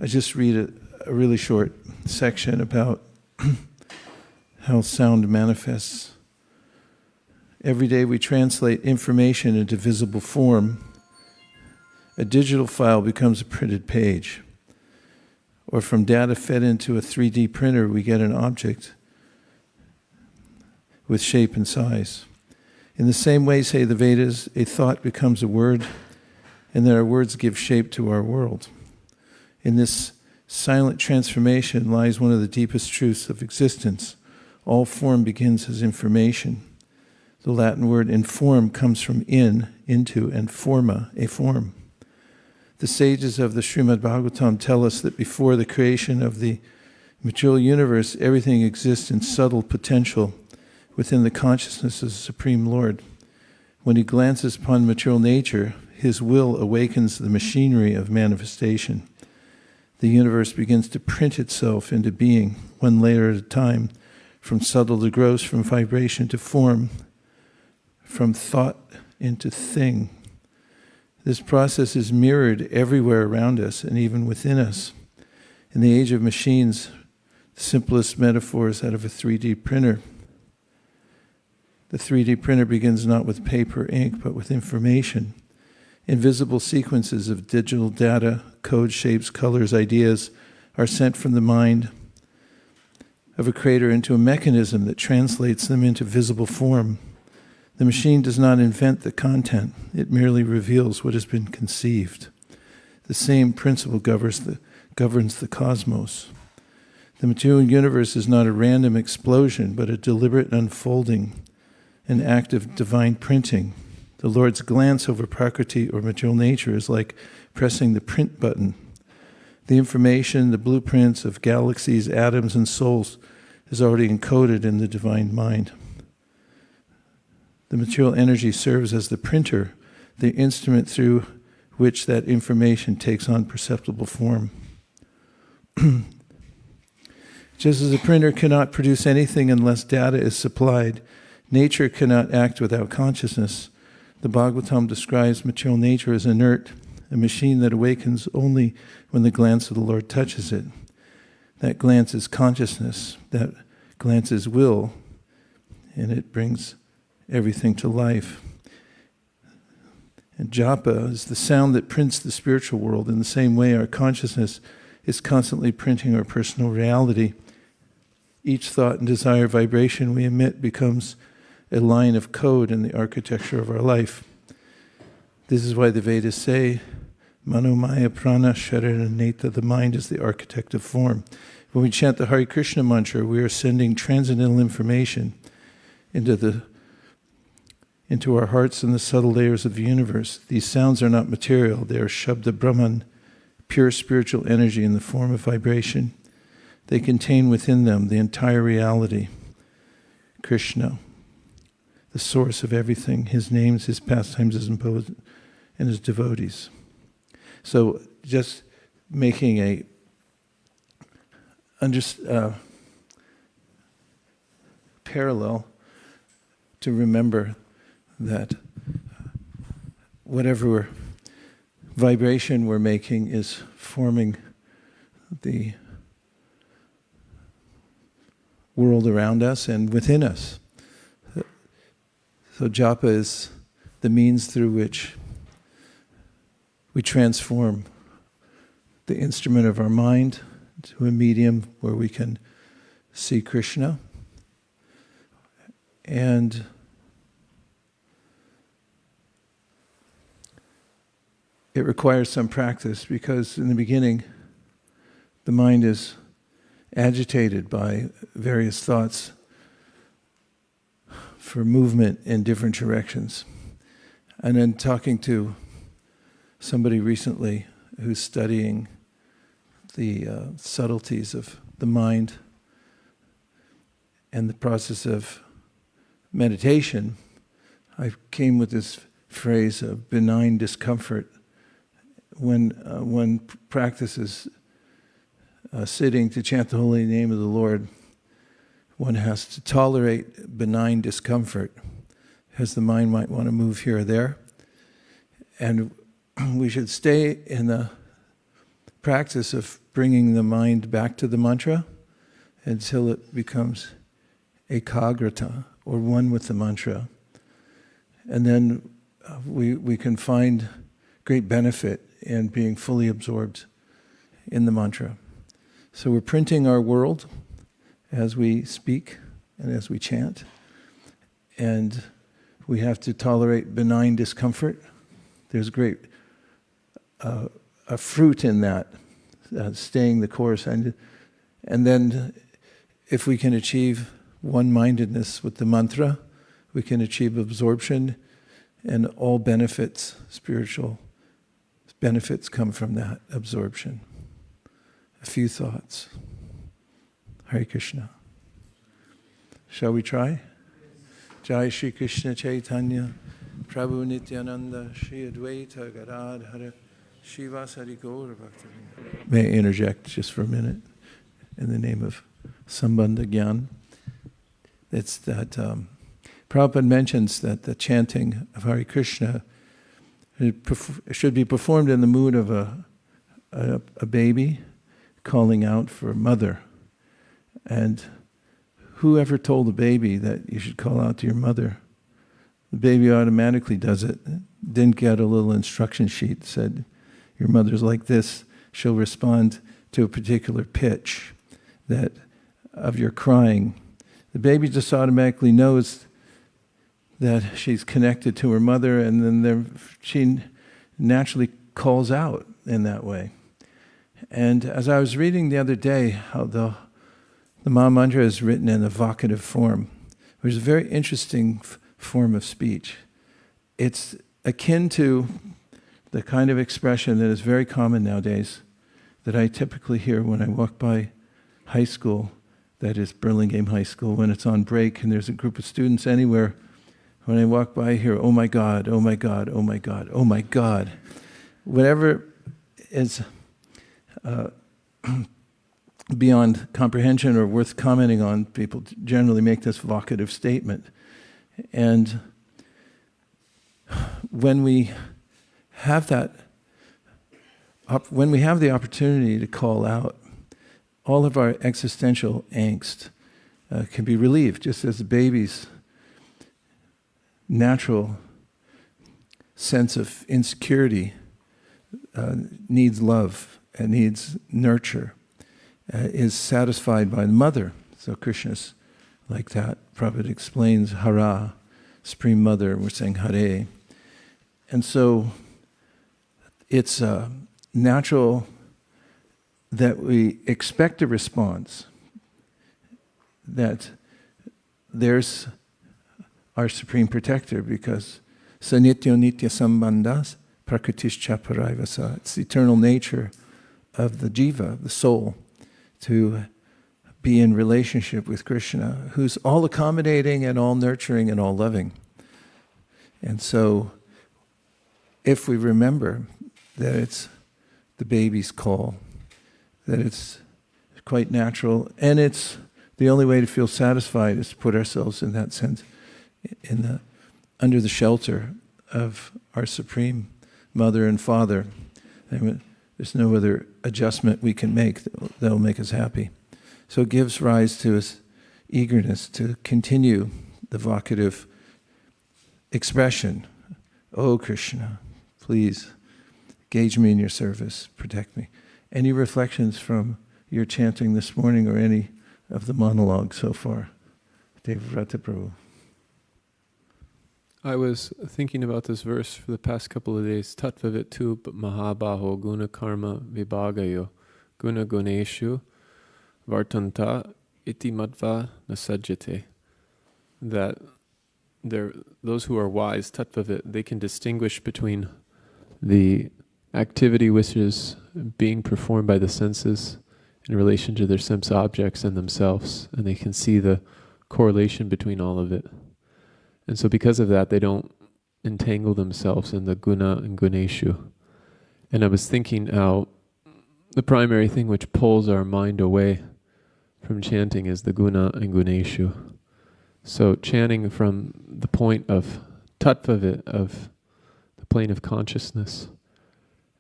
I just read a really short section about how sound manifests. Every day we translate information into visible form. A digital file becomes a printed page. Or from data fed into a 3D printer, we get an object with shape and size. In the same way, say the Vedas, a thought becomes a word, and then our words give shape to our world. In this silent transformation lies one of the deepest truths of existence. All form begins as information. The Latin word inform comes from into, and forma, a form. The sages of the Śrīmad Bhāgavatam tell us that before the creation of the material universe, everything exists in subtle potential within the consciousness of the Supreme Lord. When he glances upon material nature, his will awakens the machinery of manifestation. The universe begins to print itself into being, one layer at a time, from subtle to gross, from vibration to form, from thought into thing. This process is mirrored everywhere around us and even within us. In the age of machines, the simplest metaphor is that of a 3D printer. The 3D printer begins not with paper, ink, but with information. Invisible sequences of digital data, code, shapes, colors, ideas are sent from the mind of a creator into a mechanism that translates them into visible form. The machine does not invent the content, it merely reveals what has been conceived. The same principle governs the cosmos. The material universe is not a random explosion, but a deliberate unfolding, an act of divine printing. The Lord's glance over Prakriti or material nature is like pressing the print button. The information, the blueprints of galaxies, atoms, and souls is already encoded in the divine mind. The material energy serves as the printer, the instrument through which that information takes on perceptible form. Just as a printer cannot produce anything unless data is supplied, nature cannot act without consciousness. The Bhagavatam describes material nature as inert, a machine that awakens only when the glance of the Lord touches it. That glance is consciousness, that glance is will, and it brings everything to life. And Japa is the sound that prints the spiritual world. In the same way, our consciousness is constantly printing our personal reality. Each thought and desire vibration we emit becomes a line of code in the architecture of our life. This is why the Vedas say, Manomaya Prana Sharira Neta, the mind is the architect of form. When we chant the Hare Krishna mantra, we are sending transcendental information into our hearts and the subtle layers of the universe. These sounds are not material, they are Shabda Brahman, pure spiritual energy in the form of vibration. They contain within them the entire reality. Krishna, the source of everything, his names, his pastimes, his and his devotees. So just making a parallel to remember that whatever vibration we're making is forming the world around us and within us. So Japa is the means through which we transform the instrument of our mind to a medium where we can see Krishna. And it requires some practice because in the beginning, the mind is agitated by various thoughts for movement in different directions. And then talking to somebody recently who's studying the subtleties of the mind and the process of meditation, I came with this phrase of benign discomfort. When one practices sitting to chant the holy name of the Lord, one has to tolerate benign discomfort, as the mind might want to move here or there. And we should stay in the practice of bringing the mind back to the mantra until it becomes ekagrata, or one with the mantra. And then we can find great benefit in being fully absorbed in the mantra. So we're printing our world as we speak and as we chant. And we have to tolerate benign discomfort. There's great a fruit in that, staying the course. And then if we can achieve one-mindedness with the mantra, we can achieve absorption, and all benefits, spiritual benefits, come from that absorption. A few thoughts. Hare Krishna. Shall we try? Jai Shri Krishna Chaitanya, Prabhu Nityananda, Shri Advaita Gadadhara, Shivasari Gaura Bhaktivinoda. May I interject just for a minute in the name of Sambandha Gyan? It's that Prabhupada mentions that the chanting of Hare Krishna should be performed in the mood of a baby calling out for mother. And whoever told the baby that you should call out to your mother? The baby automatically does it. Didn't get a little instruction sheet that said, your mother's like this, she'll respond to a particular pitch that of your crying. The baby just automatically knows that she's connected to her mother, and then she naturally calls out in that way. And as I was reading the other day how the Maha Mantra is written in a vocative form, which is a very interesting form of speech. It's akin to the kind of expression that is very common nowadays that I typically hear when I walk by high school, that is Burlingame High School, when it's on break and there's a group of students anywhere. When I walk by, I hear, oh my God, oh my God, oh my God, oh my God. Whatever is beyond comprehension or worth commenting on, people generally make this vocative statement. And when we have that, when we have the opportunity to call out, all of our existential angst can be relieved, just as the baby's natural sense of insecurity needs love and needs nurture, is satisfied by the mother. So Krishna's like that. Prabhupada explains Hara, Supreme Mother, we're saying Hare. And so it's natural that we expect a response, that there's our Supreme Protector, because Sanityo Nitya Sambandhas Prakritischa Paraivasa. It's the eternal nature of the jiva, the soul, to be in relationship with Krishna, who's all accommodating and all nurturing and all loving. And so, if we remember that it's the baby's call, that it's quite natural, and it's the only way to feel satisfied is to put ourselves in that sense, under the shelter of our Supreme Mother and Father. There's no other adjustment we can make that will make us happy. So it gives rise to us eagerness to continue the vocative expression. Oh Krishna, please engage me in your service, protect me. Any reflections from your chanting this morning or any of the monologue so far? Devrata Prabhu. I was thinking about this verse for the past couple of days. Tattvavittu mahabaho guna karma vibhagayo guna guneshu vartanta iti madva nasajjate. That those who are wise, tattvavit, they can distinguish between the activity which is being performed by the senses in relation to their sense objects and themselves, and they can see the correlation between all of it. And so because of that, they don't entangle themselves in the guna and guneshu. And I was thinking how the primary thing which pulls our mind away from chanting is the guna and guneshu. So chanting from the point of tattvavit, of the plane of consciousness,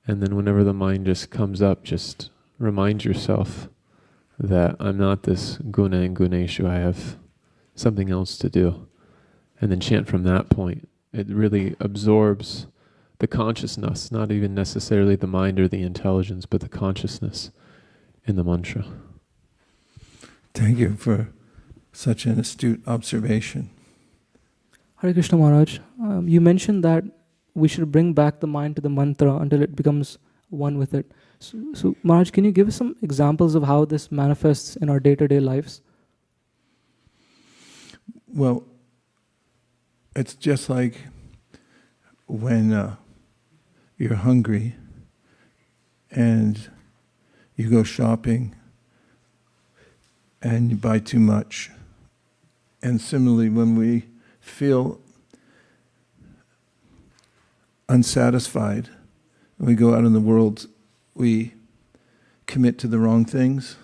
and then whenever the mind just comes up, just remind yourself that I'm not this guna and guneshu, I have something else to do. And then chant from that point. It really absorbs the consciousness, not even necessarily the mind or the intelligence, but the consciousness in the mantra. Thank you for such an astute observation. Hare Krishna Maharaj, you mentioned that we should bring back the mind to the mantra until it becomes one with it. So Maharaj, can you give us some examples of how this manifests in our day-to-day lives? Well, it's just like when you're hungry and you go shopping and you buy too much. And similarly, when we feel unsatisfied, when we go out in the world, we commit to the wrong things.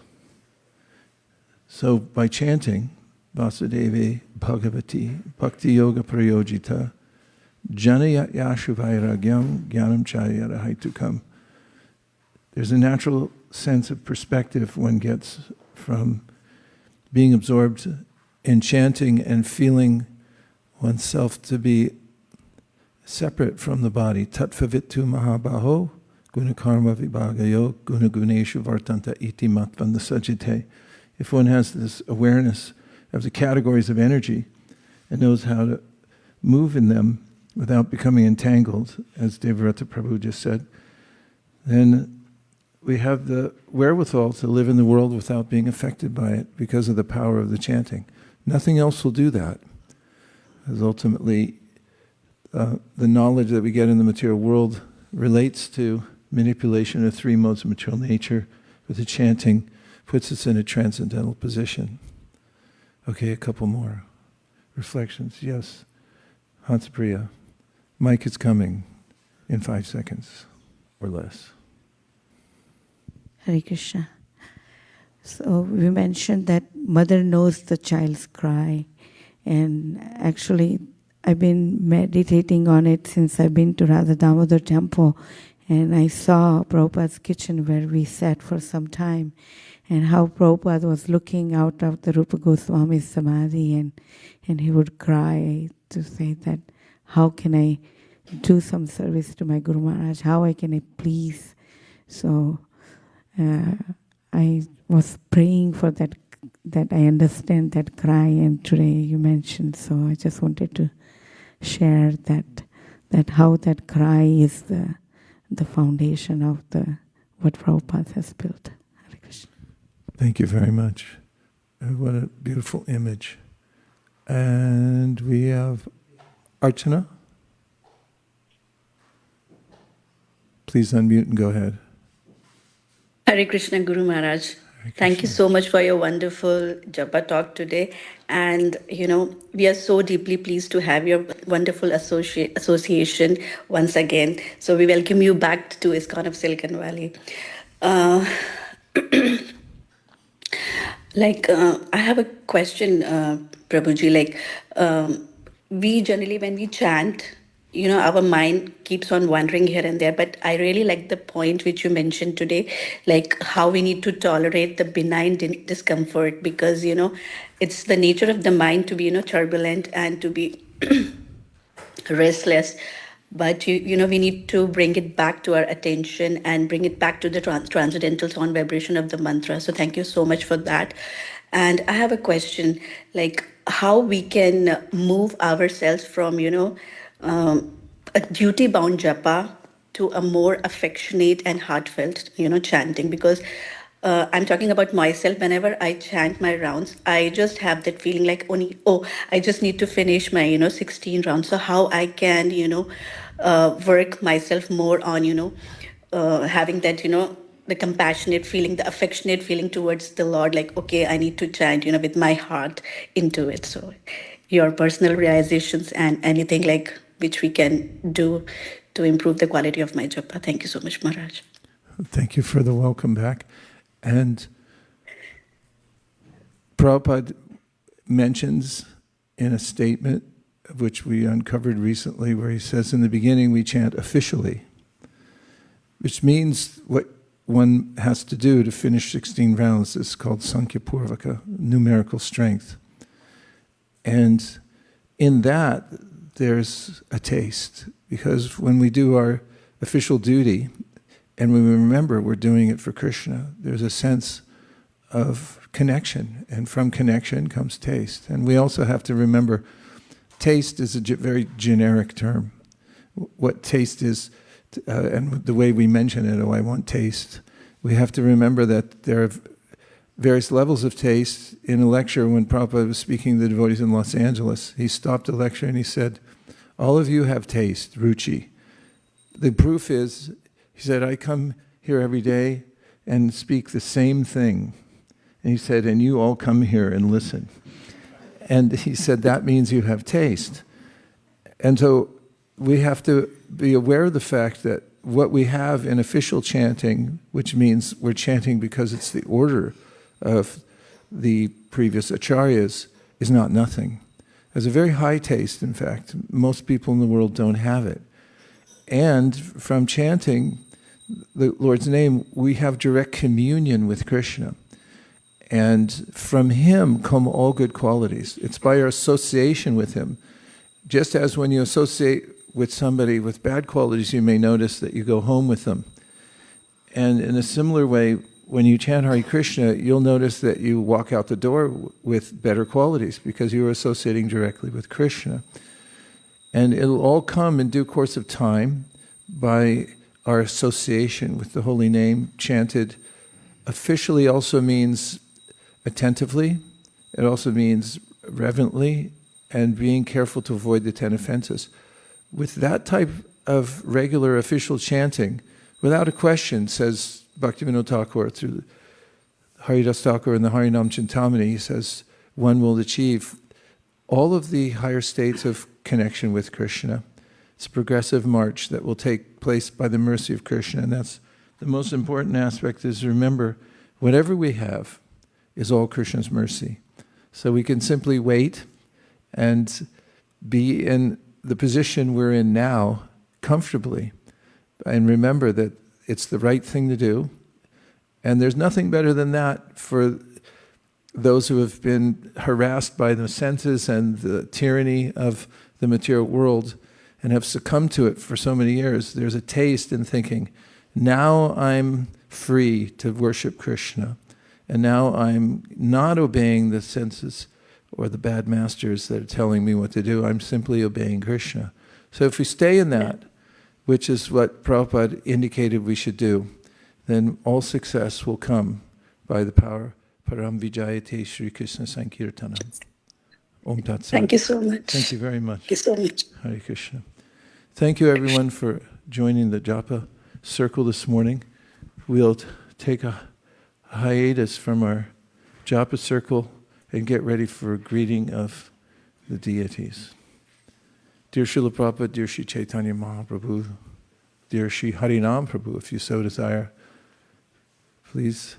So by chanting, Vasudeve Bhagavati Bhakti Yoga Prayojita Janaya Yashu Vairagyam Jnanam Chayara Haitukam. There's a natural sense of perspective one gets from being absorbed in chanting and feeling oneself to be separate from the body. Tattvavitu Mahabaho Gunakarma Vibhagayo Gunaguneshu Vartanta Iti Matvanda Sajite. If one has this awareness of the categories of energy and knows how to move in them without becoming entangled, as Devarata Prabhu just said, then we have the wherewithal to live in the world without being affected by it because of the power of the chanting. Nothing else will do that. As ultimately, the knowledge that we get in the material world relates to manipulation of three modes of material nature, but the chanting puts us in a transcendental position. Okay, a couple more reflections. Yes, Hansapriya, Mike is coming in 5 seconds or less. Hare Krishna. So we mentioned that mother knows the child's cry, and actually I've been meditating on it since I've been to Radha Damodar temple, and I saw Prabhupada's kitchen where we sat for some time, and how Prabhupada was looking out of the Rupa Goswami's samadhi, and he would cry to say that, how can I do some service to my Guru Maharaj? How can I please? So I was praying for that I understand that cry, and today you mentioned, so I just wanted to share that how that cry is the foundation of what Prabhupada has built. Hare Krishna. Thank you very much. What a beautiful image. And we have Archana. Please unmute and go ahead. Hare Krishna, Guru Maharaj. Hare Thank you Krishna. so much for your wonderful Japa talk today. And, we are so deeply pleased to have your wonderful association once again. So we welcome you back to ISKCON of Silicon Valley. I have a question, Prabhuji. We generally, when we chant, our mind keeps on wandering here and there. But I really like the point which you mentioned today, like how we need to tolerate the benign discomfort, because, it's the nature of the mind to be, turbulent and to be restless. But we need to bring it back to our attention and bring it back to the transcendental sound vibration of the mantra. So thank you so much for that. And I have a question, like how we can move ourselves from a duty-bound japa to a more affectionate and heartfelt chanting, because I'm talking about myself. Whenever I chant my rounds, I just have that feeling like I just need to finish my 16 rounds. So how I can work myself more on having that the compassionate feeling, the affectionate feeling towards the Lord, like okay, I need to chant with my heart into it. So your personal realizations and anything like which we can do to improve the quality of my japa. Thank you so much, Maharaj. Thank you for the welcome back. And Prabhupada mentions in a statement which we uncovered recently where he says in the beginning we chant officially, which means what one has to do to finish 16 rounds is called Sankhya Purvaka, numerical strength. And in that, there's a taste. Because when we do our official duty, and when we remember we're doing it for Krishna, there's a sense of connection. And from connection comes taste. And we also have to remember, taste is a very generic term. What taste is, and the way we mention it, oh, I want taste. We have to remember that there are various levels of taste. In a lecture, when Prabhupada was speaking to the devotees in Los Angeles, he stopped the lecture and he said, all of you have taste, ruchi. The proof is, he said, I come here every day and speak the same thing. And he said, and you all come here and listen. And he said, that means you have taste. And so we have to be aware of the fact that what we have in official chanting, which means we're chanting because it's the order of the previous acharyas, is not nothing. There's a very high taste, in fact. Most people in the world don't have it. And from chanting the Lord's name, we have direct communion with Krishna. And from Him come all good qualities. It's by our association with Him. Just as when you associate with somebody with bad qualities, you may notice that you go home with them. And in a similar way, when you chant Hare Krishna, you'll notice that you walk out the door with better qualities because you are associating directly with Krishna. And it'll all come in due course of time by our association with the holy name. Chanted officially also means attentively. It also means reverently and being careful to avoid the 10 offenses. With that type of regular official chanting, without a question, says Bhaktivinoda Thakur through Haridas Thakur and the Harinam Chintamani, he says, one will achieve all of the higher states of connection with Krishna. It's a progressive march that will take place by the mercy of Krishna, and that's the most important aspect, is remember, whatever we have is all Krishna's mercy. So we can simply wait and be in the position we're in now comfortably, and remember that it's the right thing to do. And there's nothing better than that for those who have been harassed by the senses and the tyranny of the material world and have succumbed to it for so many years. There's a taste in thinking, now I'm free to worship Krishna, and now I'm not obeying the senses or the bad masters that are telling me what to do. I'm simply obeying Krishna. So if we stay in that, which is what Prabhupada indicated we should do, then all success will come by the power Param Vijayate Shri Krishna Sankirtanam. Om Tat Sat. Thank you so much. Thank you very much. Thank you so much. Hare Krishna. Thank you everyone for joining the Japa circle this morning. We'll take a hiatus from our Japa circle and get ready for a greeting of the deities. Dear Srila Prabhupada, dear Sri Chaitanya Mahaprabhu, dear Sri Harinam Prabhu, if you so desire, please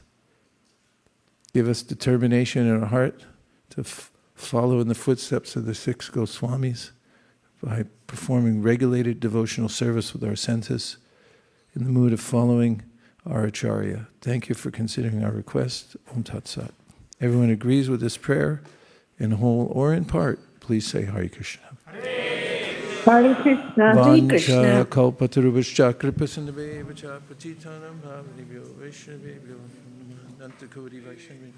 give us determination in our heart to follow in the footsteps of the 6 Goswamis by performing regulated devotional service with our senses in the mood of following our Acharya. Thank you for considering our request. Om Tat Sat. Everyone agrees with this prayer, in whole or in part. Please say Hare Krishna. Hare Krishna. Hare Krishna. Vancha kalpatarubhascha kripasindhaveva patitanam bhavanibhyo vaishnavebhyo nantakoti vaishnavebhyo.